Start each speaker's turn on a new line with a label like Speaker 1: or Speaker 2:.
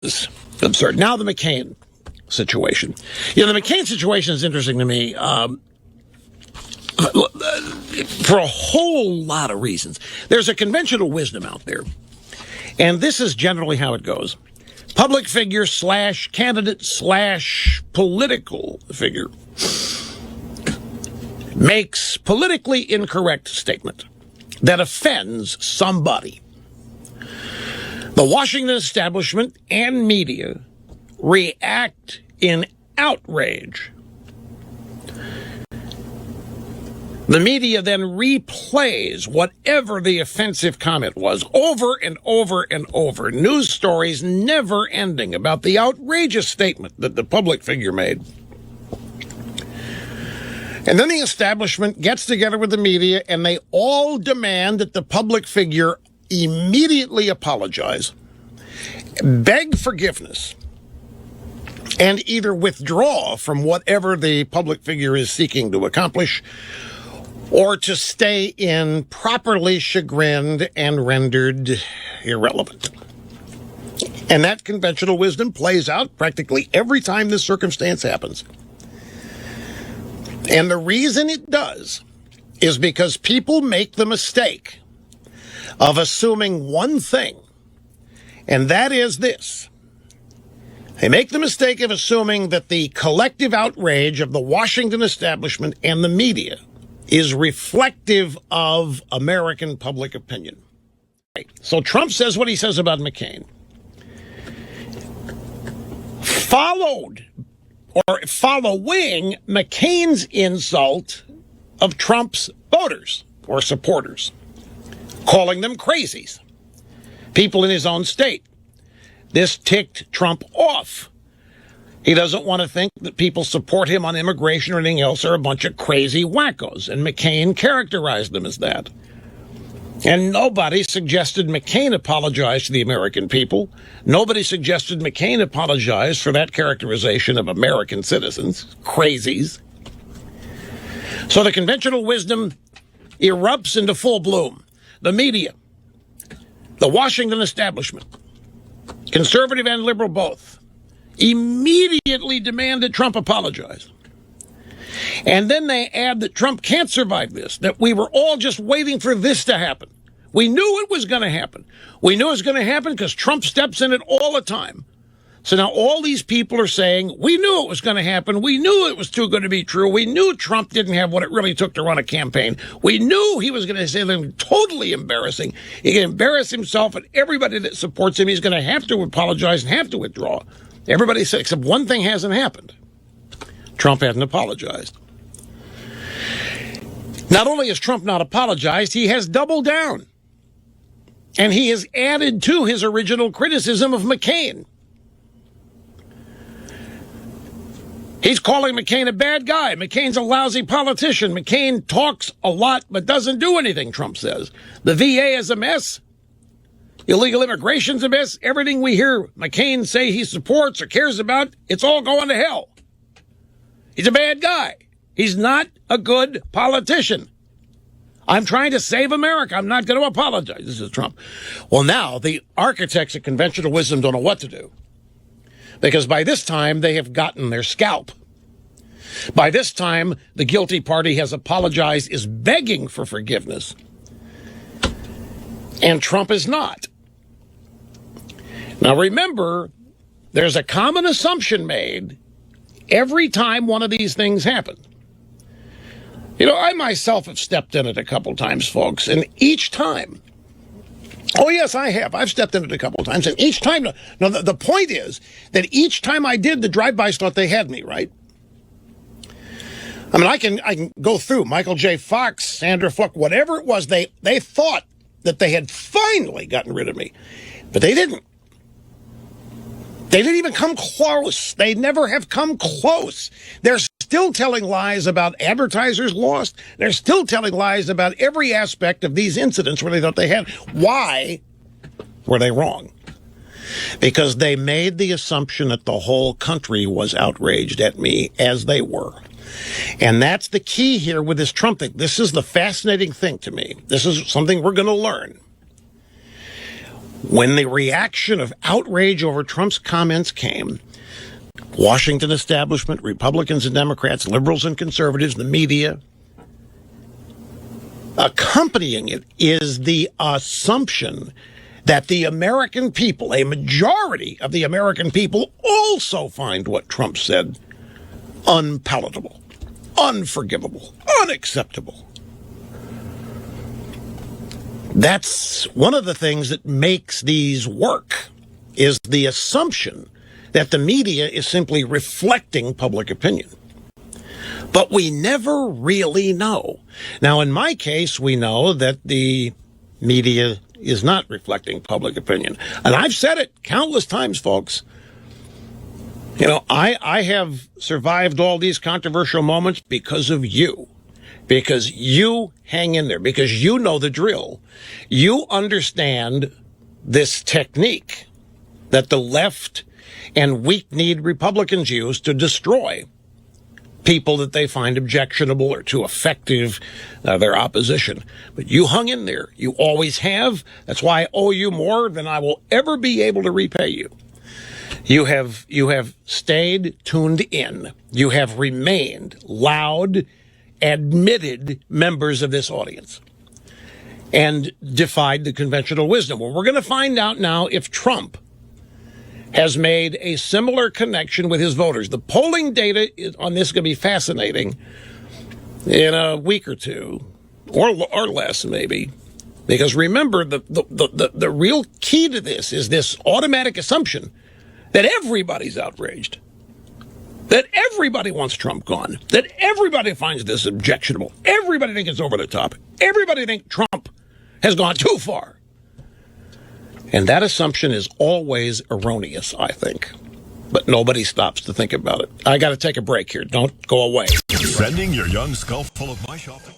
Speaker 1: is absurd. Now the McCain situation. You know, the McCain situation is interesting to me for a whole lot of reasons. There's a conventional wisdom out there, and this is generally how it goes. Public figure / candidate / political figure makes politically incorrect statement that offends somebody. The Washington establishment and media react in outrage. The media then replays whatever the offensive comment was over and over and over. News stories never ending about the outrageous statement that the public figure made. And then the establishment gets together with the media and they all demand that the public figure immediately apologize, beg forgiveness, and either withdraw from whatever the public figure is seeking to accomplish, or to stay in properly chagrined and rendered irrelevant. And that conventional wisdom plays out practically every time this circumstance happens. And the reason it does is because people make the mistake of assuming one thing, and that is this. They make the mistake of assuming that the collective outrage of the Washington establishment and the media is reflective of American public opinion. So Trump says what he says about McCain, following McCain's insult of Trump's voters or supporters, calling them crazies, people in his own state. This ticked Trump off. He doesn't want to think that people support him on immigration or anything else are a bunch of crazy wackos, and McCain characterized them as that. And nobody suggested McCain apologize to the American people. Nobody suggested McCain apologize for that characterization of American citizens, crazies. So the conventional wisdom erupts into full bloom. The media, the Washington establishment, conservative and liberal both, immediately demanded Trump apologize. And then they add that Trump can't survive this, that we were all just waiting for this to happen. We knew it was going to happen. We knew it was going to happen because Trump steps in it all the time. So now all these people are saying, we knew it was going to happen. We knew it was too good to be true. We knew Trump didn't have what it really took to run a campaign. We knew he was going to say something totally embarrassing. He can embarrass himself and everybody that supports him. He's going to have to apologize and have to withdraw. Everybody said, except one thing hasn't happened. Trump hasn't apologized. Not only has Trump not apologized, he has doubled down. And he has added to his original criticism of McCain. He's calling McCain a bad guy. McCain's a lousy politician. McCain talks a lot but doesn't do anything, Trump says. The VA is a mess. Illegal immigration's a mess. Everything we hear McCain say he supports or cares about, it's all going to hell. He's a bad guy. He's not a good politician. I'm trying to save America. I'm not going to apologize. This is Trump. Well, now the architects of conventional wisdom don't know what to do. Because by this time, they have gotten their scalp. By this time, the guilty party has apologized, is begging for forgiveness. And Trump is not. Now remember, there's a common assumption made every time one of these things happen. You know, I myself have stepped in it a couple times, folks, and each time, oh yes, I have. I've stepped in it a couple times, and each time, no, the point is that each time I did, the drive-bys thought they had me, right? I mean, I can go through Michael J. Fox, Sandra Fluck, whatever it was, they thought that they had finally gotten rid of me, but they didn't. They didn't even come close. They never have come close. They're still telling lies about advertisers lost. They're still telling lies about every aspect of these incidents where they thought they had. Why were they wrong? Because they made the assumption that the whole country was outraged at me, as they were. And that's the key here with this Trump thing. This is the fascinating thing to me. This is something we're going to learn. When the reaction of outrage over Trump's comments came, Washington establishment, Republicans and Democrats, liberals and conservatives, the media, accompanying it is the assumption that the American people, a majority of the American people, also find what Trump said unpalatable, unforgivable, unacceptable. That's one of the things that makes these work, is the assumption that the media is simply reflecting public opinion. But we never really know. Now, in my case, we know that the media is not reflecting public opinion. And I've said it countless times, folks. You know, I have survived all these controversial moments because of you. Because you hang in there, because you know the drill. You understand this technique that the left and weak-kneed Republicans use to destroy people that they find objectionable or too effective, their opposition. But you hung in there. You always have. That's why I owe you more than I will ever be able to repay you. You have stayed tuned in. You have remained loud, admitted members of this audience and defied the conventional wisdom. Well, we're going to find out now if Trump has made a similar connection with his voters. The polling data on this is going to be fascinating in a week or two, or less maybe, because remember, the real key to this is this automatic assumption that everybody's outraged, that everybody wants Trump gone, that everybody finds this objectionable, everybody thinks it's over the top, everybody thinks Trump has gone too far. And that assumption is always erroneous, I think. But nobody stops to think about it. I got to take a break here. Don't go away.
Speaker 2: Sending your young skull full of my shopping.